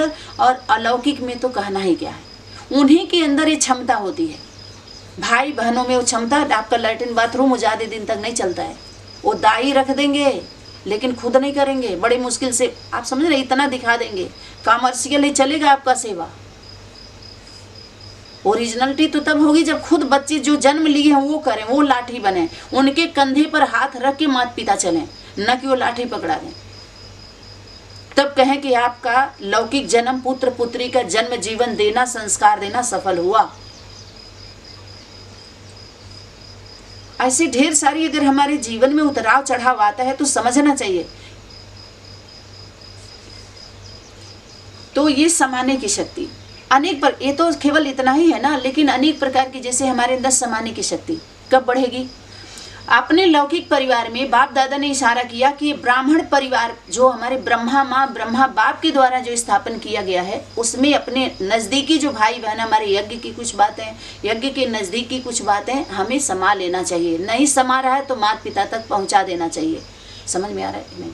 और अलौकिक में तो कहना ही क्या है। उन्हीं के अंदर ये क्षमता होती है। भाई बहनों में वो क्षमता, आपका लैट्रिन बाथरूम ज़्यादा दिन तक नहीं चलता है। वो दाई रख देंगे लेकिन खुद नहीं करेंगे, बड़ी मुश्किल से, आप समझ रहे, इतना दिखा देंगे। कॉमर्शियल ही चलेगा आपका सेवा। ओरिजिनलिटी तो तब होगी जब खुद बच्चे जो जन्म लिए हैं वो करें, वो लाठी बने, उनके कंधे पर हाथ रख के माता पिता चलें, न कि वो लाठी पकड़ा दें। तब कहें कि आपका लौकिक जन्म, पुत्र पुत्री का जन्म, जीवन देना, संस्कार देना सफल हुआ। ऐसे ढेर सारी अगर हमारे जीवन में उतराव चढ़ाव आता है तो समझना चाहिए। तो ये समाने की शक्ति अनेक पर, ये तो केवल इतना ही है ना, लेकिन अनेक प्रकार की, जैसे हमारे अंदर समाने की शक्ति कब बढ़ेगी? अपने लौकिक परिवार में बाप दादा ने इशारा किया कि ब्राह्मण परिवार जो हमारे ब्रह्मा माँ ब्रह्मा बाप के द्वारा जो स्थापन किया गया है, उसमें अपने नज़दीकी जो भाई बहन, हमारे यज्ञ की कुछ बातें, यज्ञ के नज़दीकी कुछ बातें हमें समा लेना चाहिए। नहीं समा रहा है तो माता पिता तक पहुँचा देना चाहिए। समझ में आ रहा है? नहीं,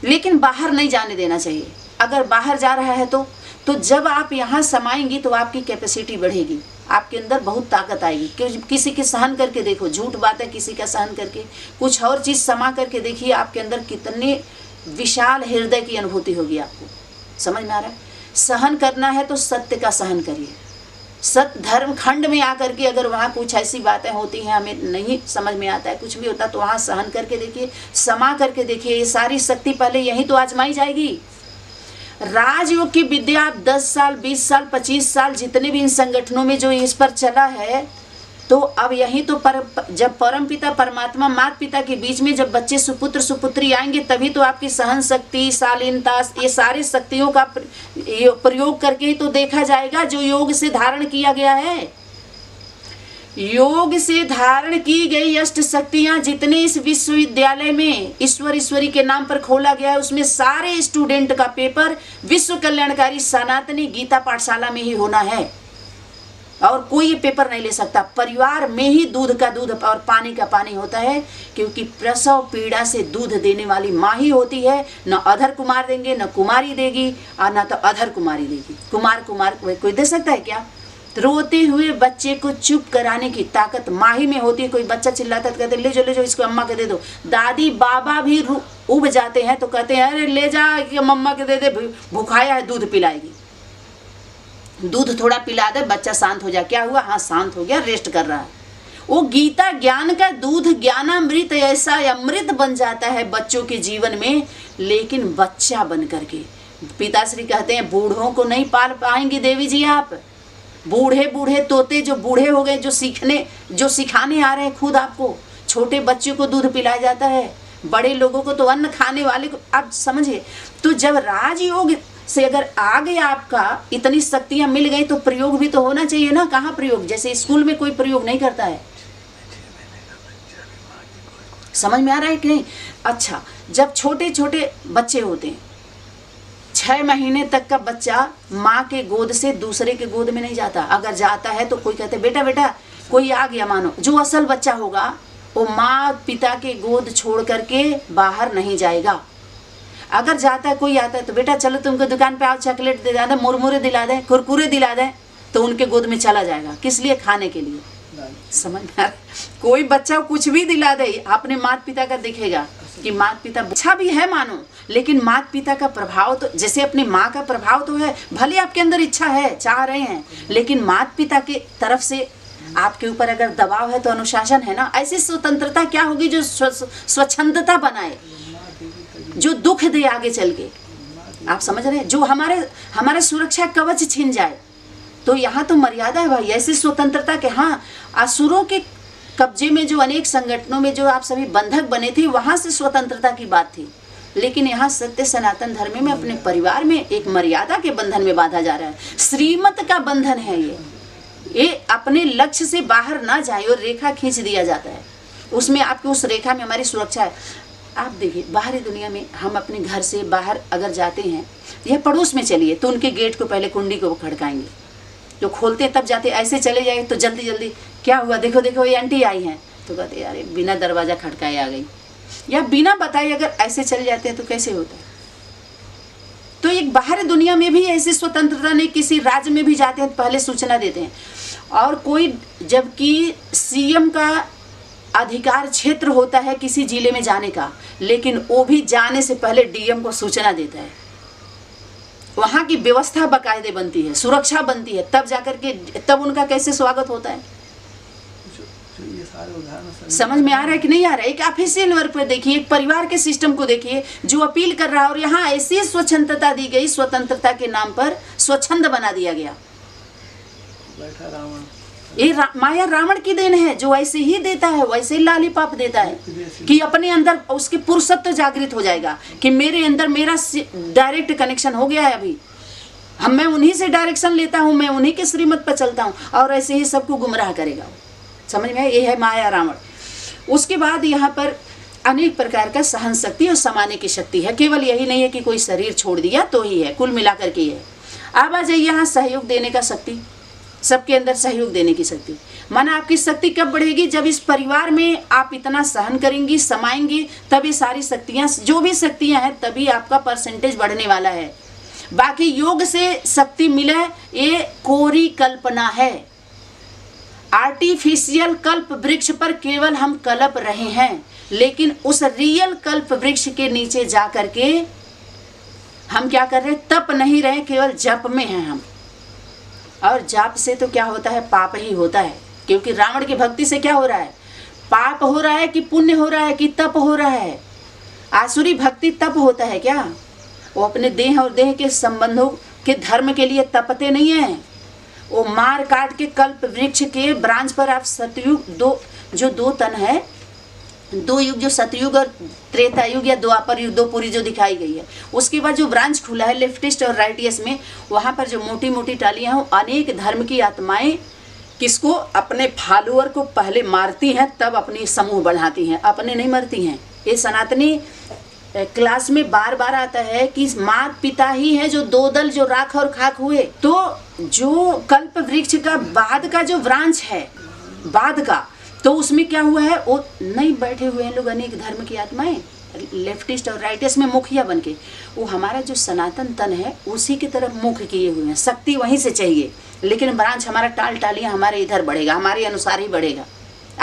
लेकिन बाहर नहीं जाने देना चाहिए। अगर बाहर जा रहा है तो जब आप यहाँ समाएंगी तो आपकी कैपेसिटी बढ़ेगी, आपके अंदर बहुत ताकत आएगी। किसी के सहन करके देखो, झूठ बात है, किसी का सहन करके कुछ और चीज़ समा करके देखिए, आपके अंदर कितने विशाल हृदय की अनुभूति होगी आपको। समझ में आ रहा है? सहन करना है तो सत्य का सहन करिए। सत्य धर्म खंड में आकर के अगर वहाँ कुछ ऐसी बातें होती हैं हमें नहीं समझ में आता है, कुछ भी होता, तो वहाँ सहन करके देखिए, समा करके देखिए। ये सारी शक्ति पहले यहीं तो आजमाई जाएगी। राजयोग की विद्या आप 10 साल 20 साल 25 साल जितने भी इन संगठनों में जो इस पर चला है, तो अब यही तो जब परम पिता परमात्मा माता पिता के बीच में जब बच्चे सुपुत्र सुपुत्री आएंगे, तभी तो आपकी सहन शक्ति, शालीनता, ये सारी शक्तियों का प्रयोग करके ही तो देखा जाएगा जो योग से धारण किया गया है। योग से धारण की गई अष्ट शक्तियां जितने इस विश्वविद्यालय में ईश्वर ईश्वरी के नाम पर खोला गया है, उसमें सारे स्टूडेंट का पेपर विश्व कल्याणकारी सनातनी गीता पाठशाला में ही होना है और कोई ये पेपर नहीं ले सकता। परिवार में ही दूध का दूध और पानी का पानी होता है, क्योंकि प्रसव पीड़ा से दूध देने वाली माँ ही होती है। न अधर कुमार देंगे, न कुमारी देगी, और न तो अधर कुमारी देगी। कुमार कोई दे सकता है क्या? रोते हुए बच्चे को चुप कराने की ताकत माँ ही में होती है। कोई बच्चा चिल्लाता है तो कहते ले जाओ इसको अम्मा के दे दो। दादी बाबा भी उब जाते हैं तो कहते हैं अरे ले जा कि मम्मा के दे दे, भूखाया है, दूध पिलाएगी, दूध थोड़ा पिला दे, बच्चा शांत हो जाए। क्या हुआ? हाँ शांत हो गया, रेस्ट कर रहा है। वो गीता ज्ञान का दूध, ज्ञानामृत ऐसा अमृत बन जाता है बच्चों के जीवन में, लेकिन बच्चा बन करके। पिताश्री कहते हैं बूढ़ों को नहीं पाल पाएंगी देवी जी आप। बूढ़े तोते जो बूढ़े हो गए, जो सिखाने आ रहे हैं खुद आपको। छोटे बच्चों को दूध पिलाया जाता है, बड़े लोगों को तो अन्न खाने वाले को, आप समझिए। तो जब राजयोग से अगर आ गया आपका, इतनी शक्तियां मिल गई, तो प्रयोग भी तो होना चाहिए ना। कहाँ प्रयोग? जैसे स्कूल में कोई प्रयोग नहीं करता है। समझ में आ रहा है कि नहीं? अच्छा, जब छोटे छोटे बच्चे होते हैं, 6 महीने तक का बच्चा माँ के गोद से दूसरे के गोद में नहीं जाता। अगर जाता है तो कोई कहते बेटा कोई आ गया, मानो जो असल बच्चा होगा वो माँ पिता के गोद छोड़ करके बाहर नहीं जाएगा। अगर जाता है, कोई आता है तो बेटा चलो तुमको दुकान पे आओ, चॉकलेट दिला दें, मुरमुरे दिला दें, कुरकुरे दिला दें, तो उनके गोद में चला जाएगा। किस लिए? खाने के लिए। समझ में आ रहा? कोई बच्चा कुछ भी दिला दे, अपने माता पिता का दिखेगा कि माता पिता अच्छा भी है मानो, लेकिन माता पिता का प्रभाव तो, जैसे अपनी माँ का प्रभाव तो है, भले आपके अंदर इच्छा है, चाह रहे हैं, लेकिन माता पिता के तरफ से आपके ऊपर अगर दबाव है तो अनुशासन है ना। ऐसी स्वतंत्रता क्या होगी जो स्वच्छंदता बनाए, जो दुख दे आगे चल के। आप समझ रहे हैं? जो हमारे सुरक्षा कवच छीन जाए। तो यहाँ तो मर्यादा है भाई, ऐसी स्वतंत्रता के। हाँ, असुरों के कब्जे में जो अनेक संगठनों में जो आप सभी बंधक बने थे, वहाँ से स्वतंत्रता की बात थी, लेकिन यहाँ सत्य सनातन धर्म में अपने परिवार में एक मर्यादा के बंधन में बांधा जा रहा है। श्रीमत का बंधन है ये अपने लक्ष्य से बाहर ना जाए और रेखा खींच दिया जाता है, उसमें आपकी उस रेखा में हमारी सुरक्षा है। आप देखिए बाहरी दुनिया में हम अपने घर से बाहर अगर जाते हैं, यह पड़ोस में चलिए तो उनके गेट को पहले कुंडी को खड़काएंगे, जो खोलते हैं तब जाते। ऐसे चले जाए तो जल्दी क्या हुआ, देखो ये आंटी आई हैं, तो कहते यार बिना दरवाज़ा खड़काए आ गई, या बिना बताए अगर ऐसे चले जाते हैं तो कैसे होता है? तो एक बाहर दुनिया में भी ऐसी स्वतंत्रता नहीं, किसी राज्य में भी जाते हैं तो पहले सूचना देते हैं। और कोई, जबकि सीएम का अधिकार क्षेत्र होता है किसी जिले में जाने का, लेकिन वो भी जाने से पहले डीएम को सूचना देता है। वहाँ की व्यवस्था बाकायदे बनती है, सुरक्षा बनती है, तब जाकर के तब उनका कैसे स्वागत होता है। ये सारे उदाहरण समझ में आ रहा है कि नहीं आ रहा है? एक ऑफिशियल वर्क पे देखिए, एक परिवार के सिस्टम को देखिए जो अपील कर रहा है, और यहाँ ऐसी स्वच्छंदता दी गई, स्वतंत्रता के नाम पर स्वच्छंद बना दिया गया। बैठा रावण, ये माया रावण की देन है, जो ऐसे ही देता है वैसे ही लालीपाप देता है कि अपने अंदर उसके पुरुषत्व जागृत हो जाएगा कि मेरे अंदर मेरा डायरेक्ट कनेक्शन हो गया है। अभी मैं उन्हीं से डायरेक्शन लेता हूँ, मैं उन्हीं के श्रीमत पर चलता हूँ, और ऐसे ही सबको गुमराह करेगा। समझ में? ये है माया रावण। उसके बाद यहाँ पर अनेक प्रकार का सहन शक्ति और समाने की शक्ति है। केवल यही नहीं है कि कोई शरीर छोड़ दिया तो ही है, कुल मिलाकर के है। अब आ जाइए यहाँ सहयोग देने का शक्ति, सबके अंदर सहयोग देने की शक्ति। माना आपकी शक्ति कब बढ़ेगी? जब इस परिवार में आप इतना सहन करेंगी, समाएंगी, तब ये सारी शक्तियाँ, जो भी शक्तियाँ हैं, तभी आपका परसेंटेज बढ़ने वाला है। बाकी योग से शक्ति मिले ये कोरी कल्पना है। आर्टिफिशियल कल्प वृक्ष पर केवल हम कल्प रहे हैं, लेकिन उस रियल कल्प वृक्ष के नीचे जा करके हम क्या कर रहे हैं? तप नहीं रहे, केवल जप में हैं हम। और जाप से तो क्या होता है? पाप ही होता है। क्योंकि रावण की भक्ति से क्या हो रहा है? पाप हो रहा है कि पुण्य हो रहा है कि तप हो रहा है? आसुरी भक्ति तप होता है क्या? वो अपने देह और देह के संबंधों के धर्म के लिए तपते नहीं है। वो मार काट के कल्प वृक्ष के ब्रांच पर आप सतयुग दो तन है, दो युग जो सतयुग और त्रेता युग या द्वापर युग, दो पूरी जो दिखाई गई है, उसके बाद जो ब्रांच खुला है लेफ्टिस्ट और राइटियस में, वहाँ पर जो मोटी मोटी टालियाँ हैं, अनेक धर्म की आत्माएं किसको? अपने फॉलोअर को पहले मारती हैं, तब अपनी समूह बढ़ाती हैं, अपने नहीं मरती हैं। ये सनातनी क्लास में बार बार आता है कि माँ पिता ही है जो दो दल जो राख और खाक हुए। तो जो कल्प वृक्ष का बाद का जो ब्रांच है, बाद का, तो उसमें क्या हुआ है? वो नहीं बैठे हुए हैं लोग, अनेक धर्म की आत्माएं लेफ्टिस्ट और राइटिस्ट में मुखिया बनके, वो हमारा जो सनातन तन है उसी की तरफ मुख किए हुए हैं। शक्ति वहीं से चाहिए, लेकिन ब्रांच हमारा टाल टालियाँ हमारे इधर बढ़ेगा, हमारे अनुसार ही बढ़ेगा।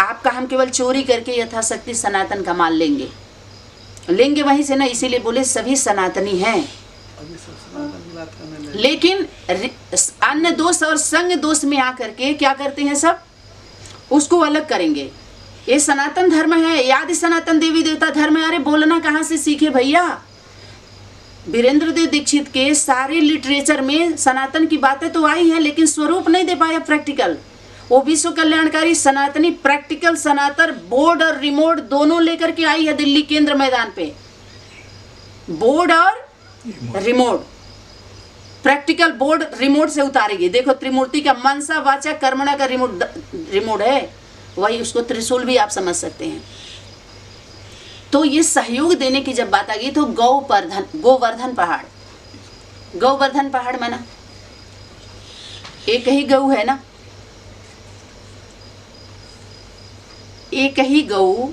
आपका हम केवल चोरी करके यथाशक्ति सनातन का माल लेंगे वहीं से ना। इसीलिए बोले सभी सनातनी हैं, लेकिन अन्य दोष और संग दोष में आकर के क्या करते हैं? सब उसको अलग करेंगे। ये सनातन धर्म है, याद सनातन देवी देवता धर्म है। अरे बोलना कहाँ से सीखे भैया? वीरेंद्र देव दीक्षित के सारे लिटरेचर में सनातन की बातें तो आई हैं, लेकिन स्वरूप नहीं दे पाया प्रैक्टिकल। वो विश्व कल्याणकारी सनातनी प्रैक्टिकल सनातन बोर्ड और रिमोट दोनों लेकर के आई है दिल्ली केंद्र मैदान पे। बोर्ड और रिमोट, प्रैक्टिकल बोर्ड रिमोट से उतारेगी। देखो त्रिमूर्ति का मनसा वाचा कर्मणा का रिमोट है, वही उसको त्रिशूल भी आप समझ सकते हैं। तो ये सहयोग देने की जब बात आ गई तो गोवर्धन पहाड़ माना एक ही गौ है ना, एक ही गौ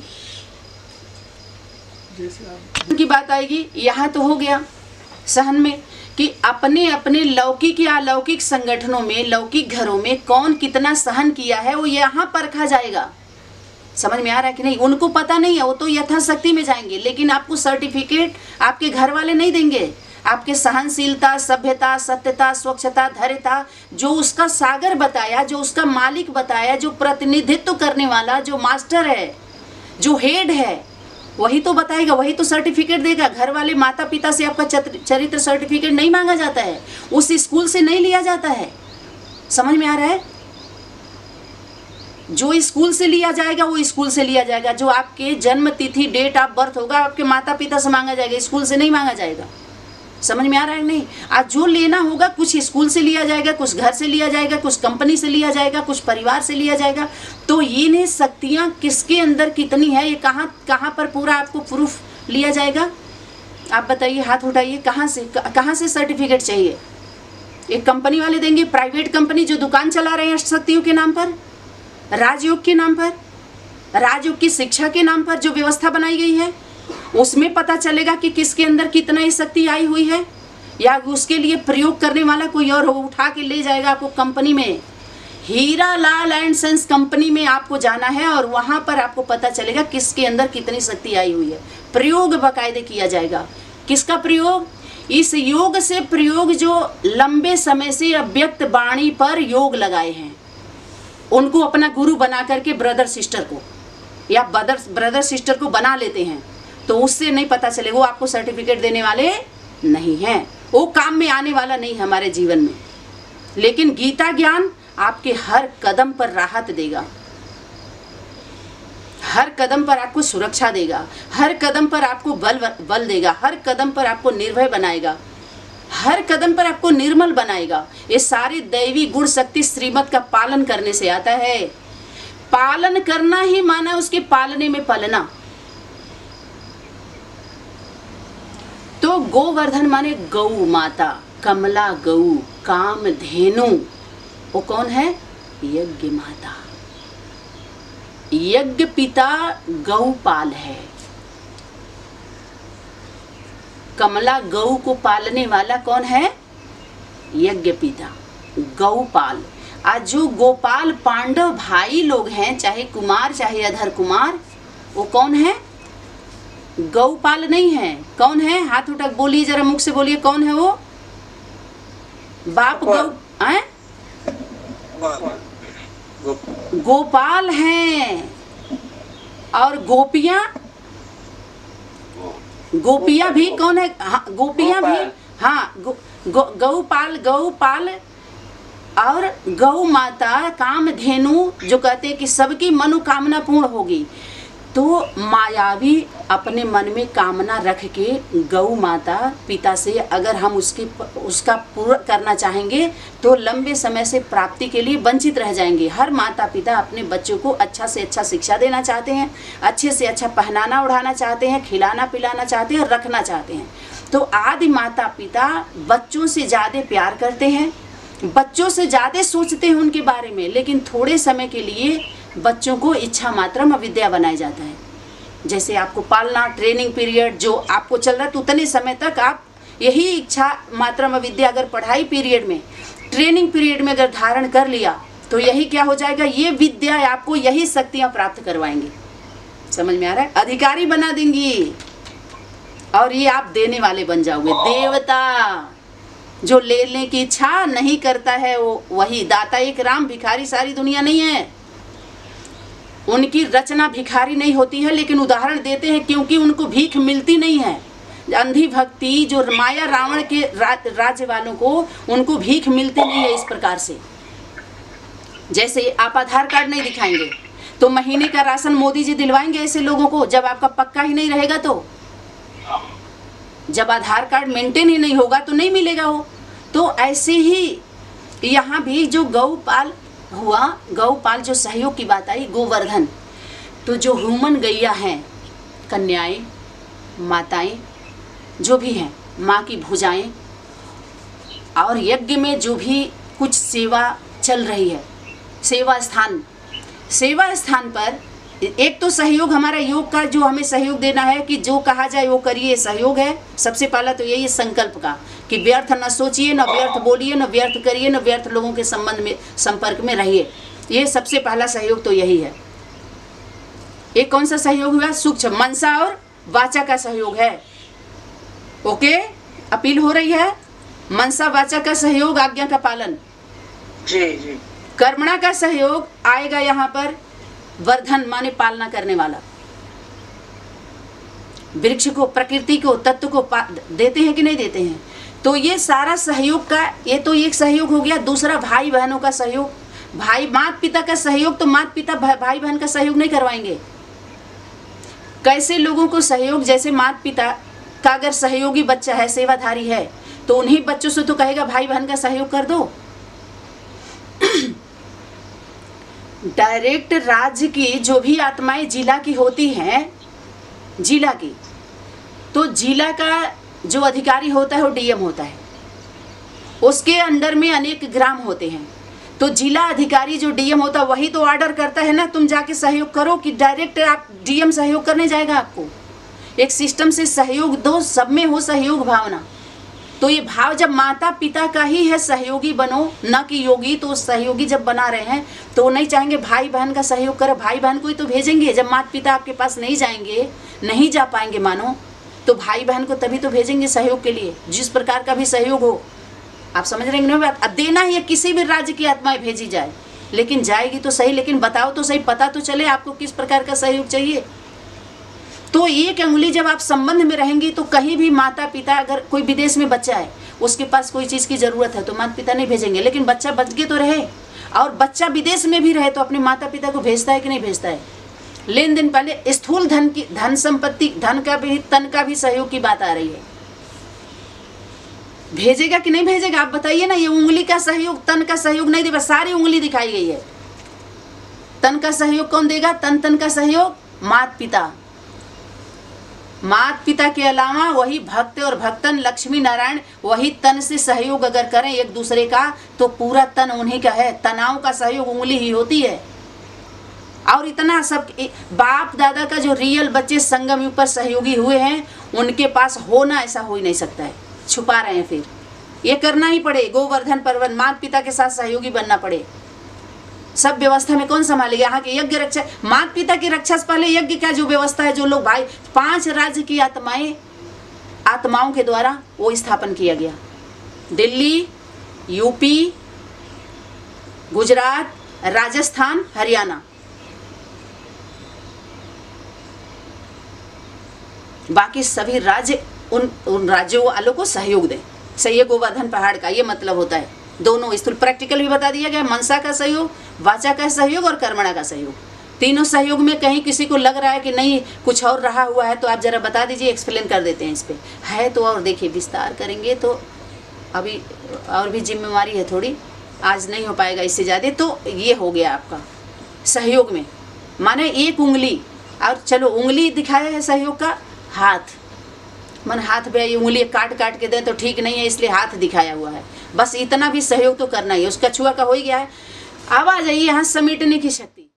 की बात आएगी। यहाँ तो हो गया सहन में कि अपने अपने लौकिक या अलौकिक संगठनों में, लौकिक घरों में कौन कितना सहन किया है वो यहाँ परखा जाएगा। समझ में आ रहा है कि नहीं? उनको पता नहीं है, वो तो यथाशक्ति में जाएंगे, लेकिन आपको सर्टिफिकेट आपके घर वाले नहीं देंगे। आपके सहनशीलता, सभ्यता, सत्यता, स्वच्छता, धैर्यता, जो उसका सागर बताया, जो उसका मालिक बताया, जो प्रतिनिधित्व करने वाला, जो मास्टर है, जो हेड है, वही तो बताएगा, वही तो सर्टिफिकेट देगा। घर वाले माता पिता से आपका चरित्र सर्टिफिकेट नहीं मांगा जाता है, उस स्कूल से नहीं लिया जाता है। समझ में आ रहा है? जो स्कूल से लिया जाएगा वो स्कूल से लिया जाएगा। जो आपके जन्म तिथि, डेट ऑफ बर्थ होगा, आपके माता पिता से मांगा जाएगा, स्कूल से नहीं मांगा जाएगा। समझ में आ रहा है नहीं? आज जो लेना होगा कुछ स्कूल से लिया जाएगा, कुछ घर से लिया जाएगा, कुछ कंपनी से लिया जाएगा, कुछ परिवार से लिया जाएगा। तो ये नहीं शक्तियाँ किसके अंदर कितनी है, ये कहाँ पर पूरा आपको प्रूफ लिया जाएगा? आप बताइए, हाथ उठाइए। कहाँ से सर्टिफिकेट चाहिए? एक कंपनी वाले देंगे, प्राइवेट कंपनी जो दुकान चला रहे हैं शक्तियों के नाम पर, राजयोग के नाम पर, राजयोग की शिक्षा के नाम पर जो व्यवस्था बनाई गई है, उसमें पता चलेगा कि किसके अंदर कितना ये शक्ति आई हुई है। या उसके लिए प्रयोग करने वाला कोई और हो, उठा के ले जाएगा आपको कंपनी में, Hira Lal and sons company में आपको जाना है और वहाँ पर आपको पता चलेगा किसके अंदर कितनी शक्ति आई हुई है। प्रयोग बाकायदे किया जाएगा। किसका प्रयोग? इस योग से प्रयोग जो लंबे समय से अव्यक्त वाणी पर योग लगाए हैं, उनको अपना गुरु बना करके ब्रदर सिस्टर को या ब्रदर सिस्टर को बना लेते हैं, तो उससे नहीं पता चले, वो आपको सर्टिफिकेट देने वाले नहीं हैं, वो काम में आने वाला नहीं हमारे जीवन में। लेकिन गीता ज्ञान आपके हर कदम पर राहत देगा, हर कदम पर आपको सुरक्षा देगा, हर कदम पर आपको बल देगा, हर कदम पर आपको निर्भय बनाएगा, हर कदम पर आपको निर्मल बनाएगा। ये सारी दैवी गुण शक्ति श्रीमत का पालन करने से आता है। पालन करना ही माना उसके पालने में पलना। तो गोवर्धन माने गौ माता, कमला गौ, कामधेनु, वो कौन है? यज्ञ माता। यज्ञ पिता गौपाल है। कमला गौ को पालने वाला कौन है? यज्ञ पिता गौपाल। आज जो गोपाल पांडव भाई लोग हैं, चाहे कुमार चाहे अधर कुमार, वो कौन है? गौपाल नहीं है। कौन है? हाथ उठा बोलिए, जरा मुख से बोलिए, कौन है वो? बाप गौ हैं? गोपाल हैं। और गोपियां, गोपियां भी कौन है? हाँ, गोपियां भी, हाँ, गौपाल, गौपाल और गौ माता, कामधेनु, जो कहते हैं कि सबकी मनोकामना पूर्ण होगी। तो मायावी अपने मन में कामना रख के गौ माता पिता से अगर हम उसका पूरा करना चाहेंगे तो लंबे समय से प्राप्ति के लिए वंचित रह जाएंगे। हर माता पिता अपने बच्चों को अच्छा से अच्छा शिक्षा देना चाहते हैं, अच्छे से अच्छा पहनाना ओढ़ाना चाहते हैं, खिलाना पिलाना चाहते हैं, रखना चाहते हैं। तो आदि माता पिता बच्चों से ज़्यादा प्यार करते हैं, बच्चों से ज़्यादा सोचते हैं उनके बारे में, लेकिन थोड़े समय के लिए बच्चों को इच्छा मात्रम अविद्या बनाया जाता है। जैसे आपको पालना, ट्रेनिंग पीरियड जो आपको चल रहा है, तो उतने समय तक आप यही इच्छा मात्रम अविद्या अगर पढ़ाई पीरियड में, ट्रेनिंग पीरियड में अगर धारण कर लिया तो यही क्या हो जाएगा? ये विद्या आपको यही शक्तियाँ प्राप्त करवाएंगी। समझ में आ रहा है? अधिकारी बना देंगी और ये आप देने वाले बन जाओगे। देवता जो लेने की इच्छा नहीं करता है वो वही दाता एक राम, भिखारी सारी दुनिया नहीं है। उनकी रचना भिखारी नहीं होती है, लेकिन उदाहरण देते हैं क्योंकि उनको भीख मिलती नहीं है। अंधी भक्ति जो माया रावण के राज्य वालों को, उनको भीख मिलती नहीं है इस प्रकार से। जैसे आप आधार कार्ड नहीं दिखाएंगे तो महीने का राशन मोदी जी दिलवाएंगे ऐसे लोगों को, जब आपका पक्का ही नहीं रहेगा तो। जब आधार कार्ड मेंटेन ही नहीं होगा तो नहीं मिलेगा वो। तो ऐसे ही यहाँ भी जो गौपाल हुआ, गौपाल जो सहयोग की बात आई, गोवर्धन, तो जो ह्यूमन गैया हैं, कन्याएं, माताएं जो भी हैं, माँ की भुजाएं, और यज्ञ में जो भी कुछ सेवा चल रही है, सेवा स्थान पर एक तो सहयोग हमारा योग का जो हमें सहयोग देना है कि जो कहा जाए वो करिए, सहयोग है। सबसे पहला तो यही है संकल्प का कि व्यर्थ न सोचिए, न व्यर्थ बोलिए, न व्यर्थ करिए, न व्यर्थ लोगों के संपर्क में रहिए। ये सबसे पहला सहयोग तो यही है। एक कौन सा सहयोग हुआ? सूक्ष्म मनसा और वाचा का सहयोग है। ओके, अपील हो रही है। मनसा वाचा का सहयोग, आज्ञा का पालन। जी। कर्मणा का सहयोग आएगा यहाँ पर, वर्धन माने पालना करने वाला। वृक्ष को, प्रकृति को, तत्व को देते हैं कि नहीं देते हैं? तो ये सारा सहयोग का, ये तो एक सहयोग हो गया। दूसरा भाई बहनों का सहयोग, भाई माता पिता का सहयोग। तो माता पिता भाई बहन का सहयोग नहीं करवाएंगे। कैसे लोगों को सहयोग? जैसे माता पिता का अगर सहयोगी बच्चा है, सेवाधारी है, तो उन्हीं बच्चों से तो कहेगा भाई बहन का सहयोग कर दो। डायरेक्ट राज्य की जो भी आत्माएं जिला की होती हैं, जिला की, तो जिला का जो अधिकारी होता है वो डीएम होता है। उसके अंडर में अनेक ग्राम होते हैं। तो जिला अधिकारी जो डीएम होता है वही तो ऑर्डर करता है ना, तुम जाके सहयोग करो, कि डायरेक्ट आप डीएम सहयोग करने जाएगा आपको? एक सिस्टम से सहयोग दो, सब में हो सहयोग भावना। तो ये भाव जब माता पिता का ही है सहयोगी बनो, न कि योगी, तो सहयोगी जब बना रहे हैं तो नहीं चाहेंगे भाई बहन का सहयोग करे, भाई बहन को ही तो भेजेंगे। जब माता पिता आपके पास नहीं जाएंगे, नहीं जा पाएंगे मानो, तो भाई बहन को तभी तो भेजेंगे सहयोग के लिए, जिस प्रकार का भी सहयोग हो। आप समझ रहे हैं बात? देना ही है, किसी भी राज्य की आत्माएं भेजी जाए, लेकिन जाएगी तो सही, लेकिन बताओ तो सही, पता तो चले आपको किस प्रकार का सहयोग चाहिए। तो एक अंगुली जब आप संबंध में रहेंगी तो कहीं भी माता पिता, अगर कोई विदेश में बच्चा है, उसके पास कोई चीज़ की ज़रूरत है तो माता पिता नहीं भेजेंगे, लेकिन बच्चा बच के तो रहे। और बच्चा विदेश में भी रहे तो अपने माता पिता को भेजता है कि नहीं भेजता है। लेन देन, पहले स्थूल धन की, धन संपत्ति, धन का भी, तन का भी सहयोग की बात आ रही है। भेजेगा कि नहीं भेजेगा, आप बताइए ना। ये उंगली का सहयोग, तन का सहयोग नहीं देगा, सारी उंगली दिखाई गई है। तन का सहयोग कौन देगा? तन का सहयोग माता पिता। माता पिता के अलावा वही भक्त और भक्तन लक्ष्मी नारायण वही तन से सहयोग अगर करें एक दूसरे का, तो पूरा तन उन्हीं का है। तनाव का सहयोग उंगली ही होती है। और इतना सब बाप दादा का जो रियल बच्चे संगम युग पर सहयोगी हुए हैं, उनके पास होना ऐसा हो ही नहीं सकता है। छुपा रहे हैं, फिर ये करना ही पड़े। गोवर्धन पर्वत, माता पिता के साथ सहयोगी बनना पड़े। सब व्यवस्था में कौन संभालेगा? यहाँ के यज्ञ रक्षा, माता पिता की रक्षा से पहले यज्ञ का जो व्यवस्था है, जो लोग भाई 5 राज्य की आत्माओं के द्वारा वो स्थापन किया गया। दिल्ली, यूपी, गुजरात, राजस्थान, हरियाणा, बाकी सभी राज्य उन राज्यों वालों को सहयोग दें। सही है, गोवर्धन पहाड़ का ये मतलब होता है। दोनों स्थूल प्रैक्टिकल भी बता दिया गया, मनसा का सहयोग, वाचा का सहयोग और कर्मणा का सहयोग। तीनों सहयोग में कहीं किसी को लग रहा है कि नहीं कुछ और रहा हुआ है तो आप जरा बता दीजिए, एक्सप्लेन कर देते हैं इस पे है तो। और देखिए विस्तार करेंगे तो अभी और भी जिम्मेवारी है थोड़ी, आज नहीं हो पाएगा इससे ज़्यादा। तो ये हो गया आपका सहयोग में, माने एक उंगली। और चलो उंगली दिखाया है सहयोग का, हाथ, मन हाथ पे ये उंगली काट के दें तो ठीक नहीं है, इसलिए हाथ दिखाया हुआ है। बस इतना भी सहयोग तो करना ही है। उसका छुआ का हो ही गया है। अब आ जाइए यहाँ समेटने की शक्ति।